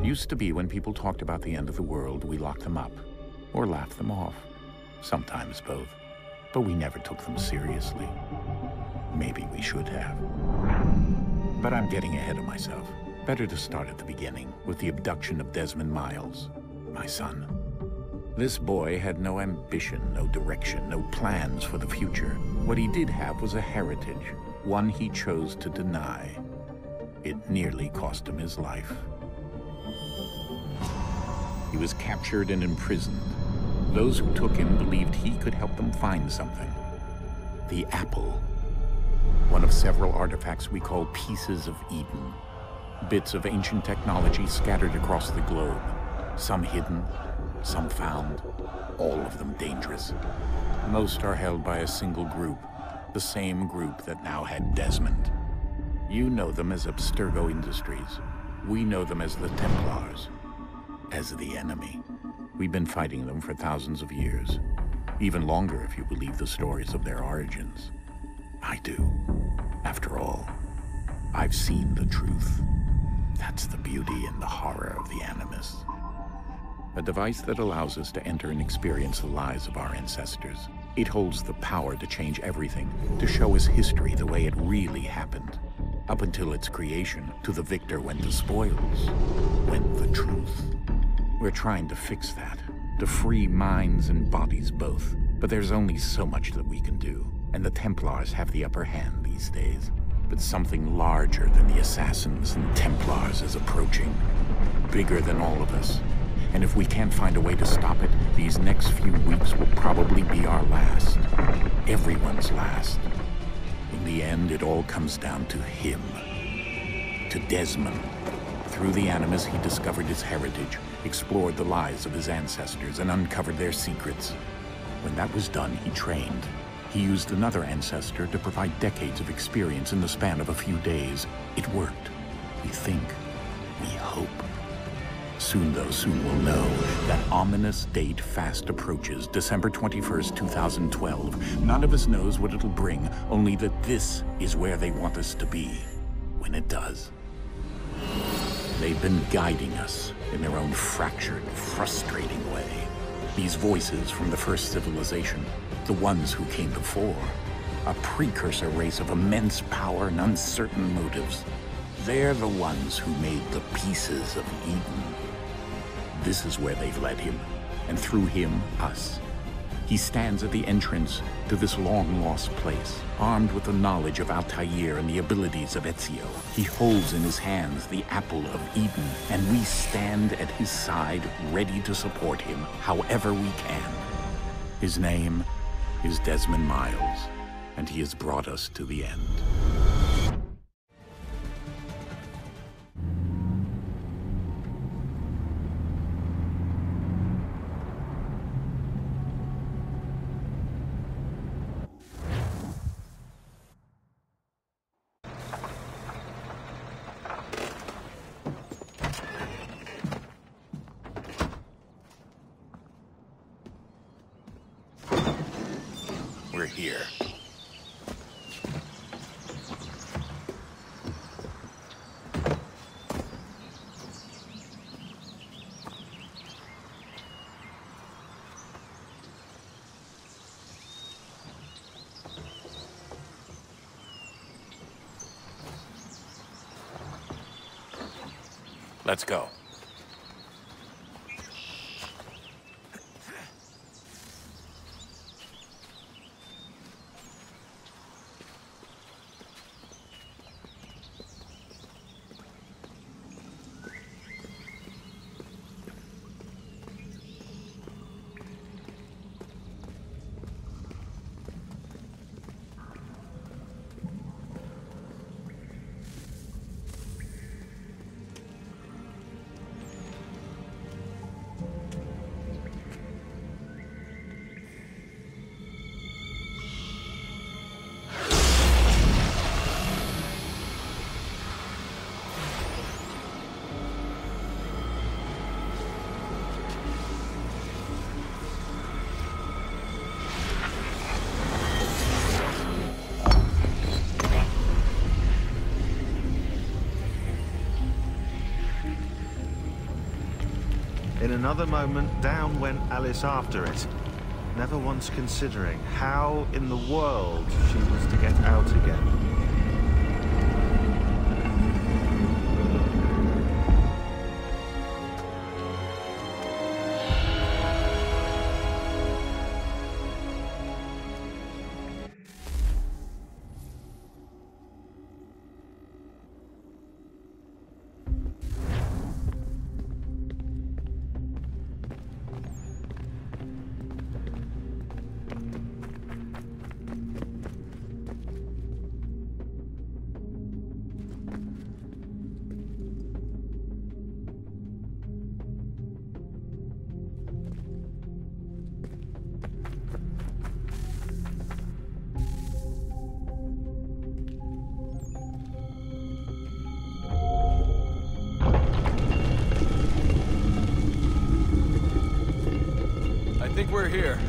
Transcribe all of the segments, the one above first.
Used to be when people talked about the end of the world, we locked them up, or laughed them off. Sometimes both. But we never took them seriously. Maybe we should have. But I'm getting ahead of myself. Better to start at the beginning, with the abduction of Desmond Miles, my son. This boy had no ambition, no direction, no plans for the future. What he did have was a heritage, one he chose to deny. It nearly cost him his life. He was captured and imprisoned. Those who took him believed he could help them find something. The apple. One of several artifacts we call pieces of Eden. Bits of ancient technology scattered across the globe. Some hidden, some found, all of them dangerous. Most are held by a single group, the same group that now had Desmond. You know them as Abstergo Industries. We know them as the Templars, as the enemy. We've been fighting them for thousands of years, even longer if you believe the stories of their origins. I do. After all, I've seen the truth. That's the beauty and the horror of the Animus. A device that allows us to enter and experience the lives of our ancestors. It holds the power to change everything, to show us history the way it really happened. Up until its creation, to the victor went the spoils, went the truth. We're trying to fix that, to free minds and bodies both. But there's only so much that we can do, and the Templars have the upper hand these days. But something larger than the Assassins and Templars is approaching, bigger than all of us. And if we can't find a way to stop it, these next few weeks will probably be our last. Everyone's last. In the end, it all comes down to him. To Desmond. Through the Animus, he discovered his heritage, explored the lives of his ancestors, and uncovered their secrets. When that was done, he trained. He used another ancestor to provide decades of experience in the span of a few days. It worked. We think. We hope. Soon, though, soon we'll know. That ominous date fast approaches, December 21st, 2012. None of us knows what it'll bring, only that this is where they want us to be, when it does. They've been guiding us in their own fractured, frustrating way. These voices from the first civilization, the ones who came before, a precursor race of immense power and uncertain motives. They're the ones who made the pieces of Eden. This is where they've led him, and through him, us. He stands at the entrance to this long-lost place, armed with the knowledge of Altair and the abilities of Ezio. He holds in his hands the apple of Eden, and we stand at his side, ready to support him however we can. His name is Desmond Miles, and he has brought us to the end. We're here. Let's go. In another moment, down went Alice after it, never once considering how in the world she was to get out again. I think we're here.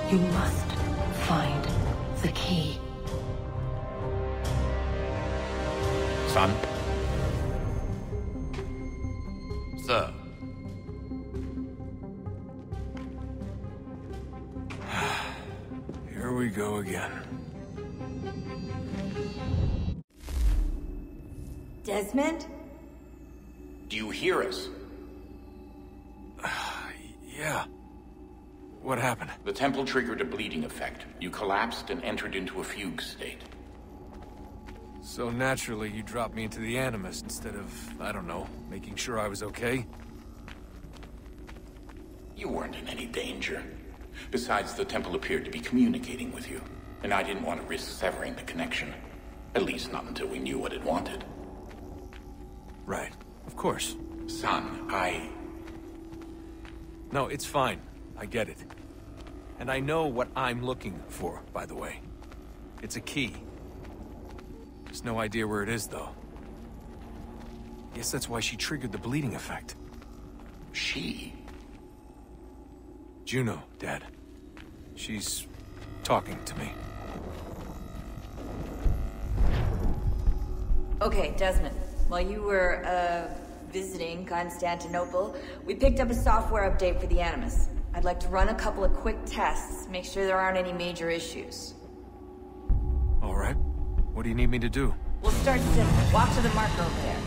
You must find the key. Son? Sir. Here we go again. Desmond? Do you hear us? Yeah. What happened? The temple triggered a bleeding effect. You collapsed and entered into a fugue state. So naturally, you dropped me into the Animus instead of, I don't know, making sure I was okay? You weren't in any danger. Besides, the temple appeared to be communicating with you, and I didn't want to risk severing the connection. At least not until we knew what it wanted. Right. Of course. Son, No, it's fine. I get it. And I know what I'm looking for, by the way. It's a key. Just no idea where it is, though. Guess that's why she triggered the bleeding effect. She? Juno, Dad. She's talking to me. Okay, Desmond. While you were, visiting Constantinople, we picked up a software update for the Animus. I'd like to run a couple of quick tests, make sure there aren't any major issues. All right. What do you need me to do? We'll start simple. Walk to the marker over there.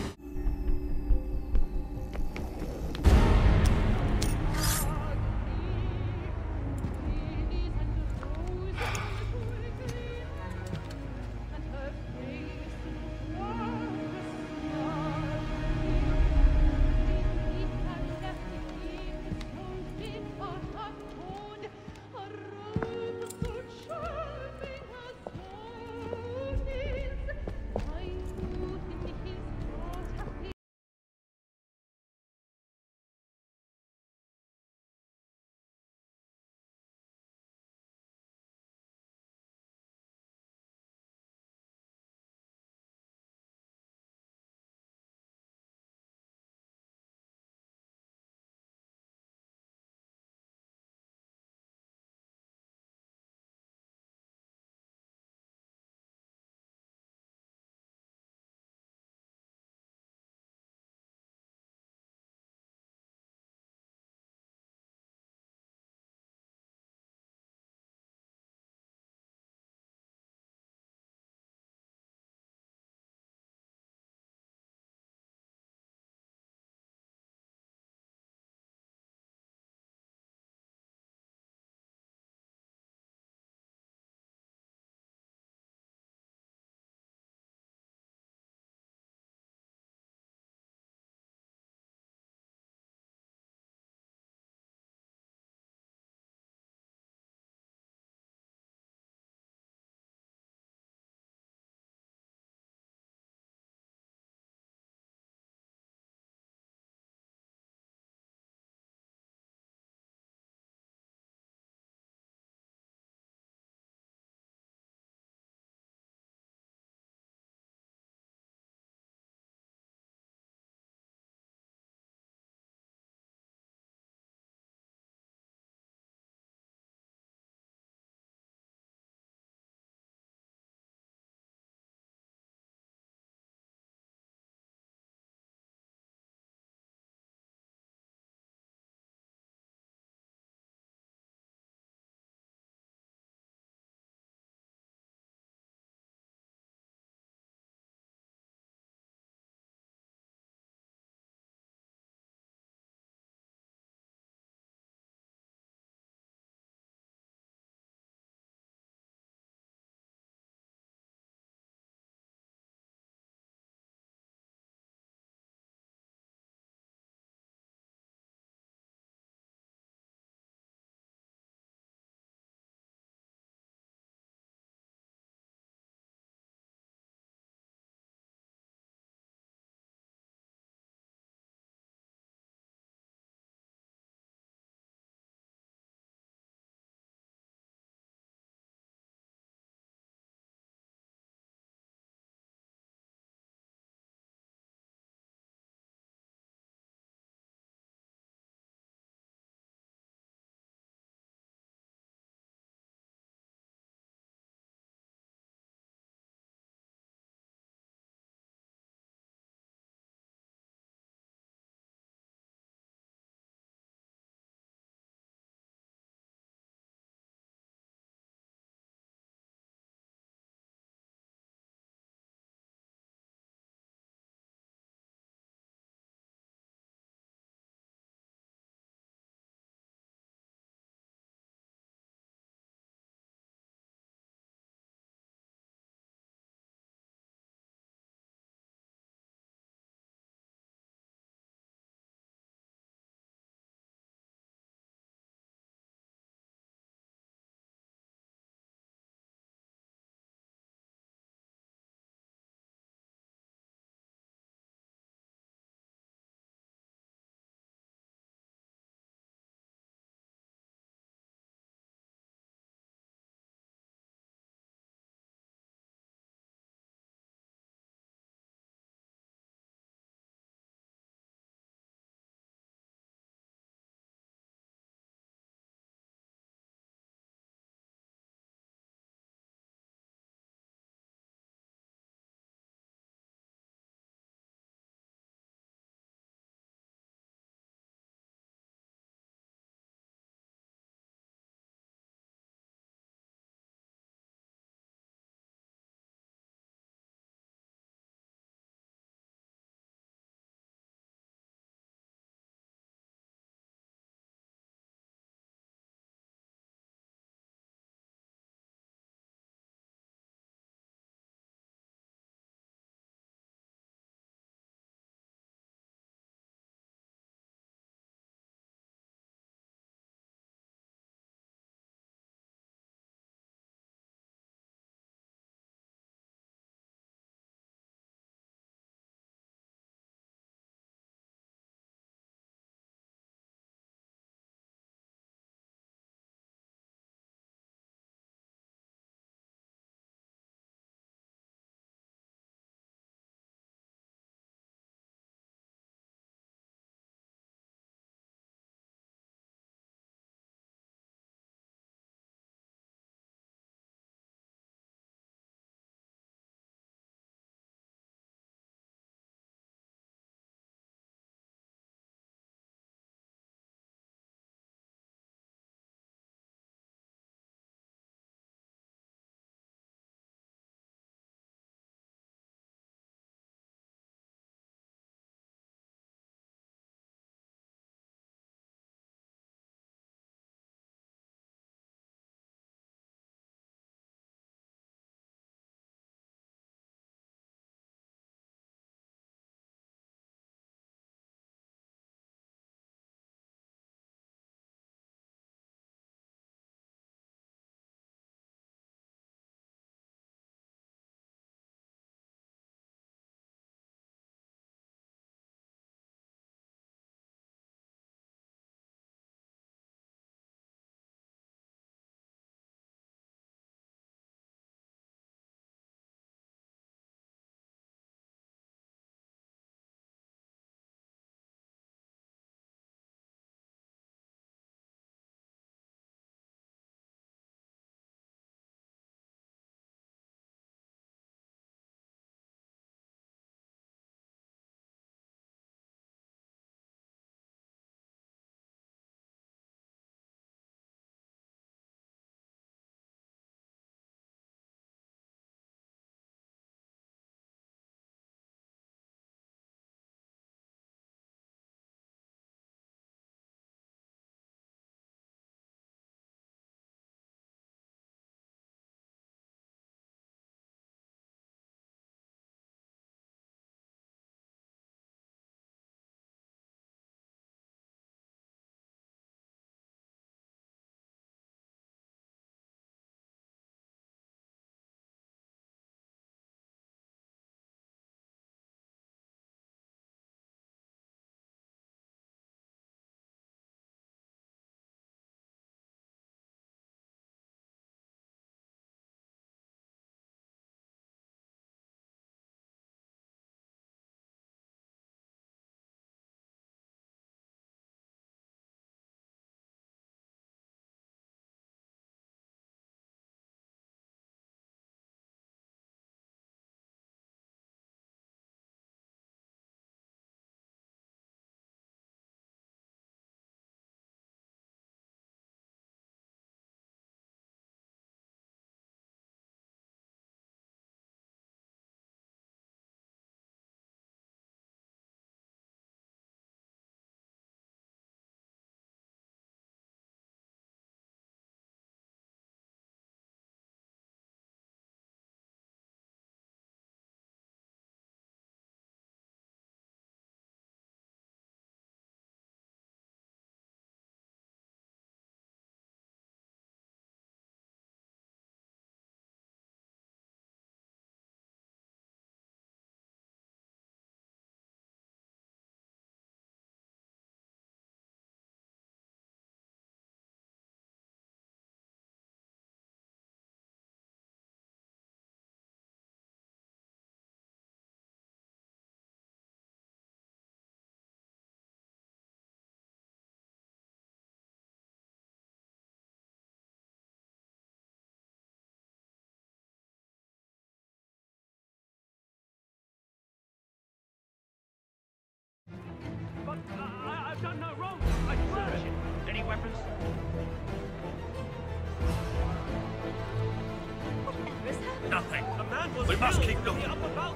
We must keep looking.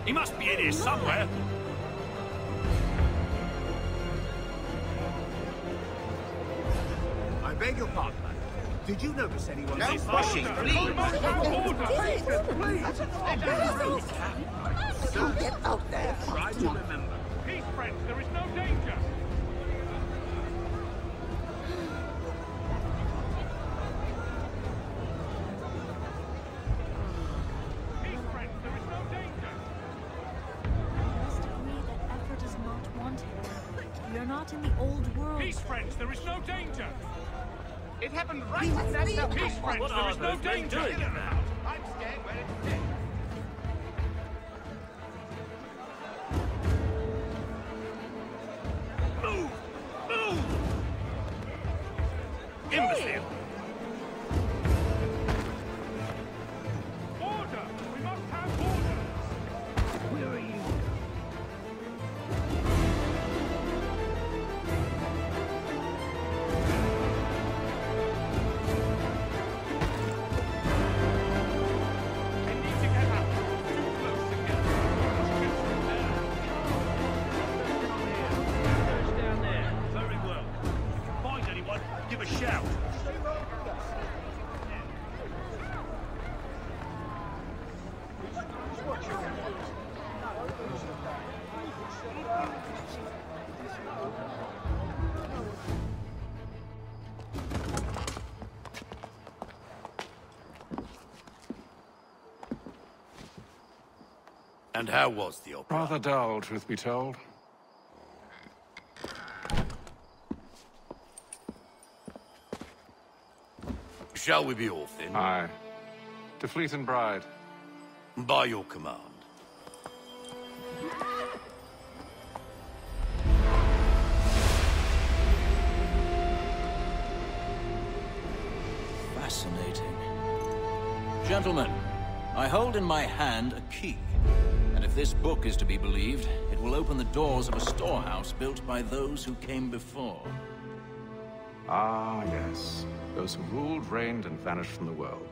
He must be in here somewhere. I beg your pardon, man. Did you notice anyone? No pushing, please. Get out there. Try to remember. Peace, friends. There is no danger. Peace, friends. There is no danger. I must agree that effort is not wanted. We are not in the old world. Peace, friends. There is no danger. It happened right at that time. Peace, friends. There is no danger. I'm scared where it's dead. Move! Move! Imbecile! Order! We must have order! Where are you? I need to get out. Too close together. Down there. Very well. If you find anyone, give a shout. And how was the opera? Rather dull, truth be told. Shall we be off then? Aye. To Fleet and Bride. By your command. Fascinating. Gentlemen, I hold in my hand a key. And if this book is to be believed, it will open the doors of a storehouse built by those who came before. Ah, yes. Those who ruled, reigned, and vanished from the world.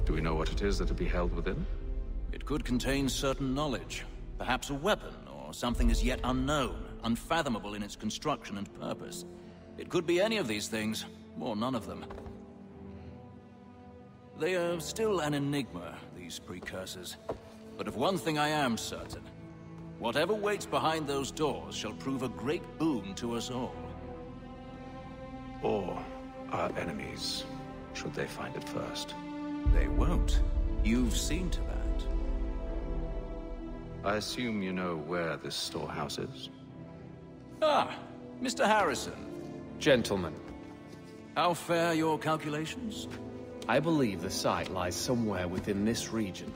Do we know what it is that to be held within? It could contain certain knowledge. Perhaps a weapon, or something as yet unknown, unfathomable in its construction and purpose. It could be any of these things, or none of them. They are still an enigma, these precursors. But of one thing I am certain. Whatever waits behind those doors shall prove a great boon to us all. Or our enemies, should they find it first. They won't. You've seen to that. I assume you know where this storehouse is? Ah, Mr. Harrison. Gentlemen, How fare your calculations? I believe the site lies somewhere within this region.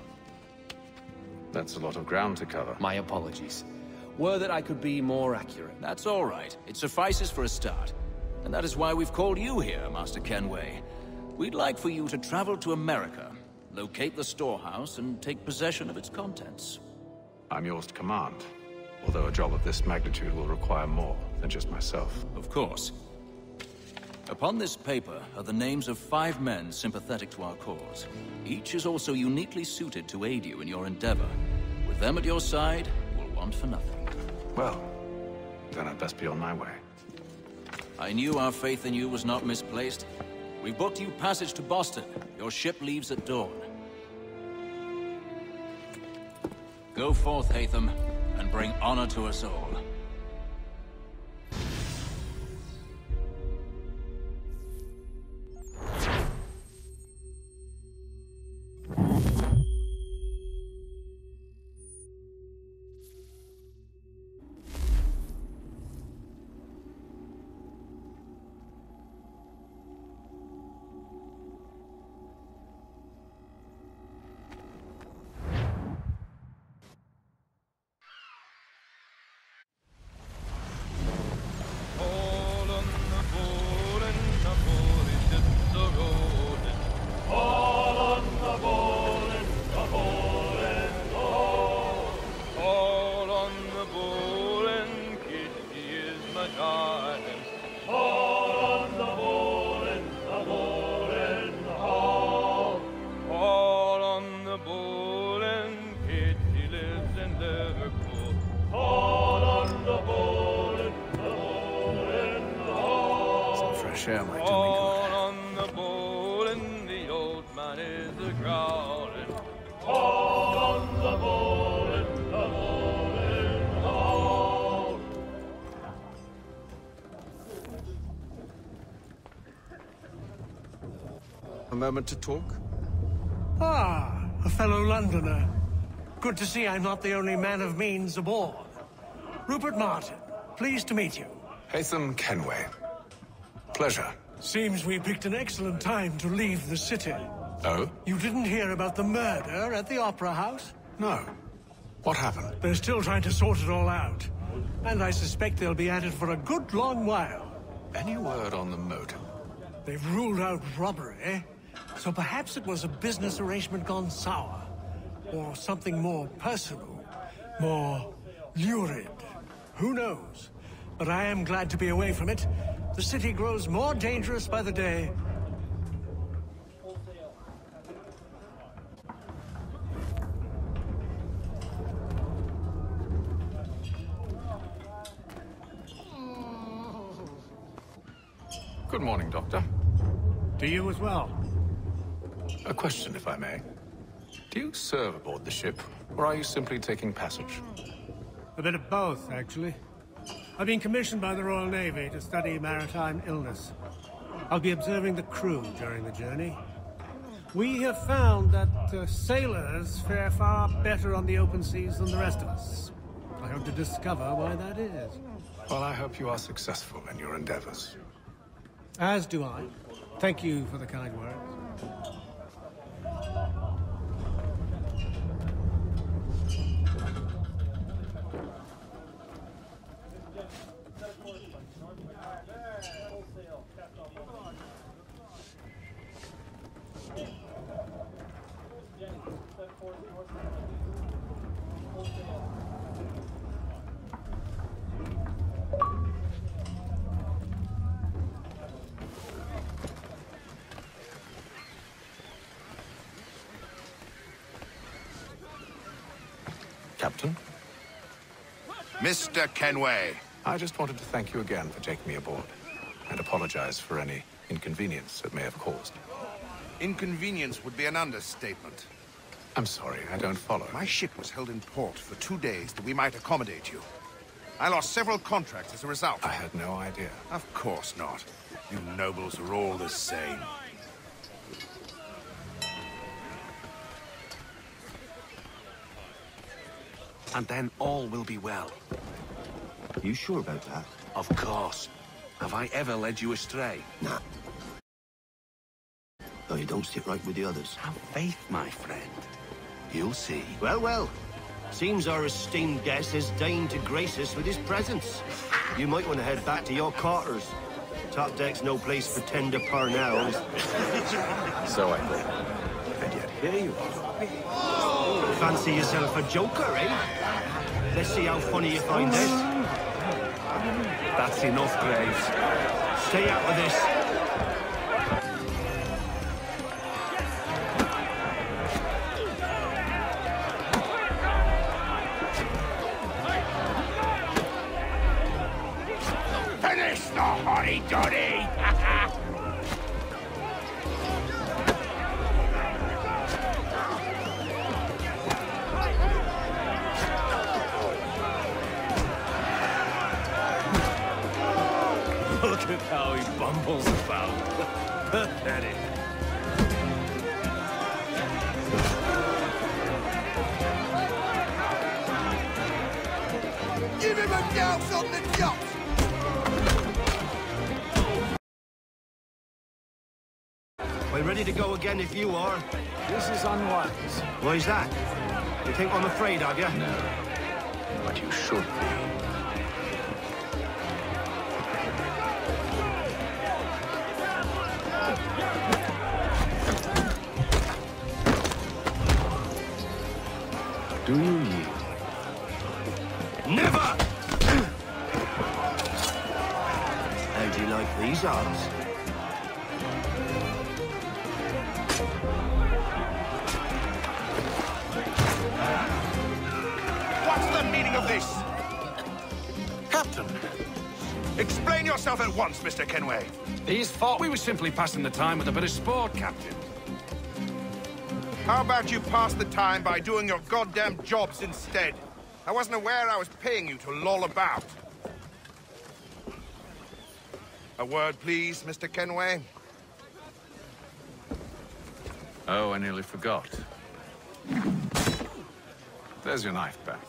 That's a lot of ground to cover. My apologies. Were that I could be more accurate. That's all right. It suffices for a start. And that is why we've called you here, Master Kenway. We'd like for you to travel to America, locate the storehouse, and take possession of its contents. I'm yours to command. Although a job of this magnitude will require more than just myself. Of course. Upon this paper are the names of 5 men sympathetic to our cause. Each is also uniquely suited to aid you in your endeavor. With them at your side, you will want for nothing. Well, then I'd best be on my way. I knew our faith in you was not misplaced. We've booked you passage to Boston. Your ship leaves at dawn. Go forth, Hatham, and bring honor to us all. share my doing. All on the bowl and the old man is a-growling. All on the bowl and the bowling hall. A moment to talk? Ah, a fellow Londoner. Good to see I'm not the only man of means aboard. Rupert Martin, pleased to meet you. Haytham Kenway. Pleasure. Seems we picked an excellent time to leave the city. Oh? You didn't hear about the murder at the Opera House? No. What happened? They're still trying to sort it all out. And I suspect they'll be at it for a good long while. Any word on the motive? They've ruled out robbery, so perhaps it was a business arrangement gone sour. Or something more personal, more lurid. Who knows? But I am glad to be away from it. The city grows more dangerous by the day. Good morning, Doctor. To you as well. A question, if I may. Do you serve aboard the ship, or are you simply taking passage? A bit of both, actually. I've been commissioned by the Royal Navy to study maritime illness. I'll be observing the crew during the journey. We have found that sailors fare far better on the open seas than the rest of us. I hope to discover why that is. Well, I hope you are successful in your endeavors. As do I. Thank you for the kind words. Captain? Mr. Kenway. I just wanted to thank you again for taking me aboard, and apologize for any inconvenience it may have caused. Inconvenience would be an understatement. I'm sorry, I don't follow. My ship was held in port for 2 days that we might accommodate you. I lost several contracts as a result. I had no idea. Of course not. You nobles are all the same. And then all will be well. You sure about that? Of course. Have I ever led you astray? Nah. No, you don't sit right with the others. Have faith, my friend. You'll see. Well, well. Seems our esteemed guest has deigned to grace us with his presence. You might want to head back to your quarters. Top deck's no place for tender parnells. So I thought. And yet here you are. Fancy yourself a joker, eh? Let's see how funny you find this. That's enough, Graves. Stay out of this. Finish the hotty-toddy! Look at how he bumbles about. Pathetic. Give him a douse on the yacht! We're ready to go again if you are. This is unwise. Why's that? You think I'm afraid of you? No. But you should be. Do you yield? Never! How do you like these odds? What's the meaning of this? Captain, Explain yourself at once, Mr. Kenway. He's thought we were simply passing the time with a bit of sport, Captain. How about you pass the time by doing your goddamn jobs instead? I wasn't aware I was paying you to loll about. A word, please, Mr. Kenway. Oh, I nearly forgot. There's your knife back.